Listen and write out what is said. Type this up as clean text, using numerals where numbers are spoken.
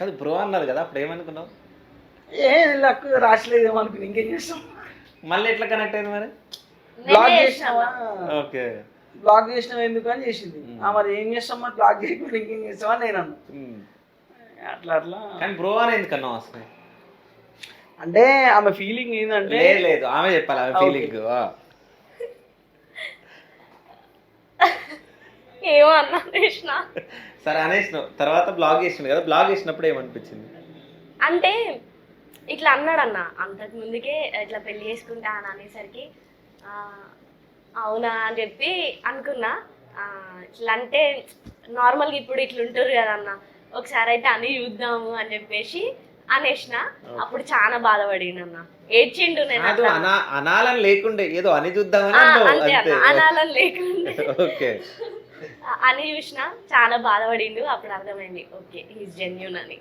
కాదు బ్రో అన్నారు కదా, అప్పుడు ఏమనుకున్నావు? ఏ లక్ రాసలేదేమో అనుకుని ఇంకేం చేస్తాం. మళ్ళీ ఎట్లా కనెక్ట్ అయింది మరి? బ్లాక్ చేసినావా, ఓకే. బ్లాక్ చేసినావు ఎందుకు అని చేసింది. మరి ఏం చేస్తాం, మరి బ్లాక్ చేయకుండా ఇంకేం చేస్తావా నేను అన్నా. అట్లా అట్లా కానీ బ్రో అని ఎందుకన్నావు అసలు? అంటే ఆమె ఫీలింగ్ ఏంటంటే, లేదు ఆమె చెప్పాలి ఆమె ఫీలింగ్. ఏమో అన్నా కృష్ణ. సరే అనేసినావు, తర్వాత బ్లాగ్ చేసిండు కదా, బ్లాగ్ చేసినప్పుడు ఏమనిపించింది? అంటే ఇట్లా అన్నాడన్న, అంతకు ముందుకే ఇట్లా పెళ్లి చేసుకుంటా అని అనేసరికి అవునా అని చెప్పి అనుకున్నా. ఇట్లా అంటే నార్మల్గా ఇప్పుడు ఇట్లా ఉంటారు కదా అన్న, ఒకసారి అయితే అని చూద్దాము అని చెప్పేసి అనేసిన. అప్పుడు చాలా బాధపడినన్న, ఏడ్చిండు. నేను అనాలని లేకుండే ఏదో అని చూద్దామని అంతే అన్న, అనాలని లేకుండే ఓకే అని చూసిన. చాలా బాధపడిండు. అప్పుడు అర్థమైంది ఓకే హీస్ జెన్యూన్ అని.